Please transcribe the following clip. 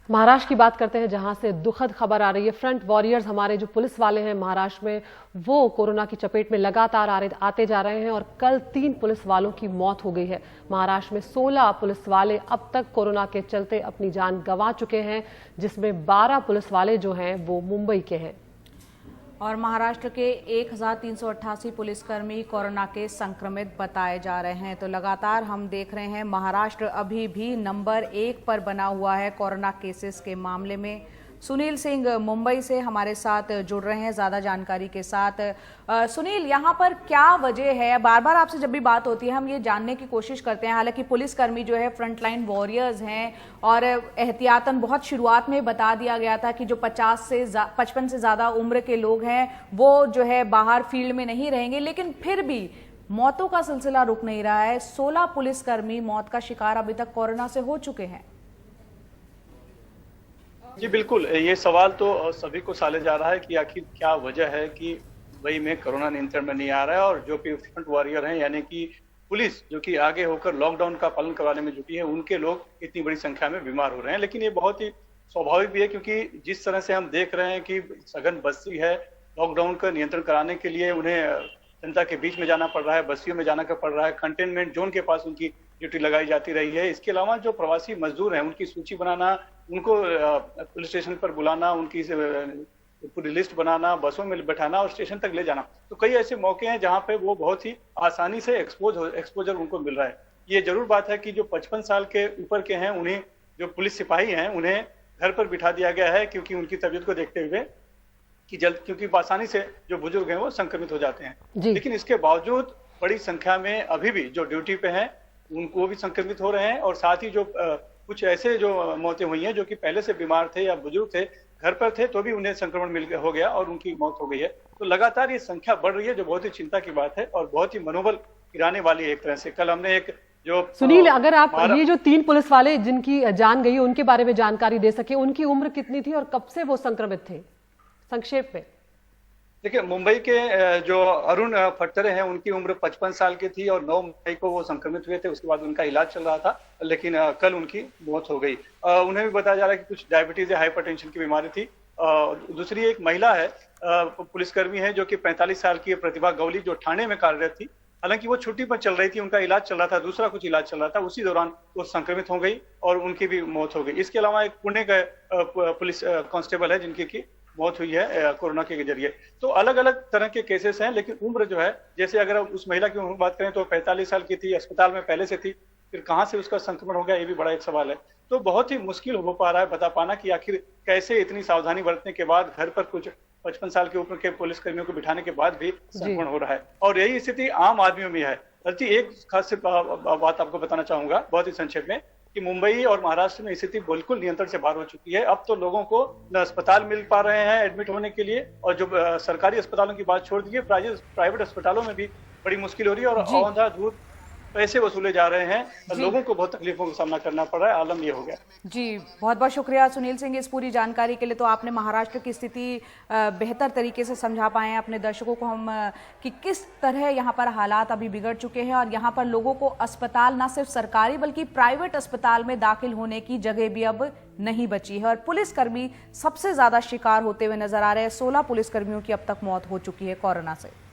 महाराष्ट्र की बात करते हैं, जहां से दुखद खबर आ रही है। फ्रंट वॉरियर्स हमारे जो पुलिस वाले हैं महाराष्ट्र में, वो कोरोना की चपेट में लगातार आते जा रहे हैं और कल 3 पुलिस वालों की मौत हो गई है। महाराष्ट्र में 16 पुलिस वाले अब तक कोरोना के चलते अपनी जान गंवा चुके हैं, जिसमें 12 पुलिस वाले जो हैं वो मुंबई के हैं। और महाराष्ट्र के 1388 पुलिसकर्मी कोरोना के संक्रमित बताए जा रहे हैं। तो लगातार हम देख रहे हैं महाराष्ट्र अभी भी नंबर 1 पर बना हुआ है कोरोना केसेस के मामले में। सुनील सिंह मुंबई से हमारे साथ जुड़ रहे हैं ज्यादा जानकारी के साथ। सुनील, यहाँ पर क्या वजह है? बार बार आपसे जब भी बात होती है हम ये जानने की कोशिश करते हैं, हालांकि पुलिसकर्मी जो है फ्रंटलाइन वॉरियर्स हैं और एहतियातन बहुत शुरुआत में बता दिया गया था कि जो 55 से ज्यादा उम्र के लोग हैं वो जो है बाहर फील्ड में नहीं रहेंगे, लेकिन फिर भी मौतों का सिलसिला रुक नहीं रहा है। 16 पुलिसकर्मी मौत का शिकार अभी तक कोरोना से हो चुके हैं। जी बिल्कुल, ये सवाल तो सभी को साले जा रहा है कि आखिर क्या वजह है कि मुंबई में कोरोना नियंत्रण में नहीं आ रहा है और जो कि फ्रंट वॉरियर हैं यानी कि पुलिस जो कि आगे होकर लॉकडाउन का पालन करवाने में जुटी है, उनके लोग इतनी बड़ी संख्या में बीमार हो रहे हैं। लेकिन ये बहुत ही स्वाभाविक भी है, क्योंकि जिस तरह से हम देख रहे हैं कि सघन बस्ती है, लॉकडाउन का नियंत्रण कराने के लिए उन्हें जनता के बीच में जाना पड़ रहा है, बस्तियों में जाना पड़ रहा है, कंटेनमेंट जोन के पास उनकी ड्यूटी लगाई जाती रही है। इसके अलावा जो प्रवासी मजदूर हैं उनकी सूची बनाना, उनको पुलिस स्टेशन पर बुलाना, उनकी पूरी लिस्ट बनाना, बसों में बैठाना और स्टेशन तक ले जाना, तो कई ऐसे मौके हैं जहां पे वो बहुत ही आसानी से एक्सपोजर उनको मिल रहा है। ये जरूर बात है कि जो 55 साल के ऊपर के हैं, उन्हें जो पुलिस सिपाही हैं उन्हें घर पर बिठा दिया गया है, क्योंकि उनकी तबीयत को देखते हुए कि क्योंकि आसानी से जो बुजुर्ग हैं वो संक्रमित हो जाते हैं। लेकिन इसके बावजूद बड़ी संख्या में अभी भी जो ड्यूटी पे हैं उनको भी संक्रमित हो रहे हैं, और साथ ही जो कुछ ऐसे जो मौतें हुई हैं जो कि पहले से बीमार थे या बुजुर्ग थे, घर पर थे, तो भी उन्हें संक्रमण हो गया और उनकी मौत हो गई है। तो लगातार ये संख्या बढ़ रही है, जो बहुत ही चिंता की बात है और बहुत ही मनोबल गिराने वाली है एक तरह से। कल हमने एक जो सुनील, अगर आप ये जो 3 पुलिस वाले जिनकी जान गई उनके बारे में जानकारी दे सके, उनकी उम्र कितनी थी और कब से वो संक्रमित थे, संक्षेप में? देखिए, मुंबई के जो अरुण फटतरे हैं उनकी उम्र 55 साल की थी और 9 मई को वो संक्रमित हुए थे। उसके बाद उनका इलाज चल रहा था, लेकिन कल उनकी मौत हो गई। उन्हें भी बताया जा रहा है कि कुछ डायबिटीज या हाइपरटेंशन की बीमारी थी। दूसरी एक महिला है, पुलिसकर्मी है, जो कि 45 साल की प्रतिभा गौली, जो थाने में कार्यरत थी। हालांकि वो छुट्टी पर चल रही थी, उनका इलाज चल रहा था, दूसरा कुछ इलाज चल रहा था, उसी दौरान वो संक्रमित हो गई और उनकी भी मौत हो गई। इसके अलावा एक पुणे का पुलिस कांस्टेबल है जिनकी की मौत हुई है कोरोना के जरिए। तो अलग अलग तरह के केसेस हैं, लेकिन उम्र जो है, जैसे अगर उस महिला की उम्र बात करें तो 45 साल की थी, अस्पताल में पहले से थी, फिर कहाँ से उसका संक्रमण हो गया, ये भी बड़ा एक सवाल है। तो बहुत ही मुश्किल हो पा रहा है बता पाना कि आखिर कैसे इतनी सावधानी बरतने के बाद घर पर कुछ 55 साल के ऊपर के पुलिसकर्मियों को बिठाने के बाद भी संक्रमण हो रहा है, और यही स्थिति आम आदमियों में है। एक खास बात आपको बताना चाहूंगा बहुत ही संक्षेप में, कि मुंबई और महाराष्ट्र में स्थिति बिल्कुल नियंत्रण से बाहर हो चुकी है। अब तो लोगों को न अस्पताल मिल पा रहे हैं एडमिट होने के लिए, और जो सरकारी अस्पतालों की बात छोड़ दीजिए, प्राइवेट अस्पतालों में भी बड़ी मुश्किल हो रही है और अंधाधुंध पैसे वसूले जा रहे हैं। लोगों को बहुत तकलीफों का सामना करना पड़ रहा है। आलम ये हो गया। जी, बहुत बहुत शुक्रिया सुनील सिंह इस पूरी जानकारी के लिए। तो आपने महाराष्ट्र की स्थिति बेहतर तरीके से समझा पाए हैं अपने दर्शकों को हम कि किस तरह यहाँ पर हालात अभी बिगड़ चुके हैं और यहाँ पर लोगों को अस्पताल, ना सिर्फ सरकारी बल्कि प्राइवेट अस्पताल में दाखिल होने की जगह भी अब नहीं बची है। और पुलिसकर्मी सबसे ज्यादा शिकार होते हुए नजर आ रहे हैं। 16 पुलिसकर्मियों की अब तक मौत हो चुकी है कोरोना से।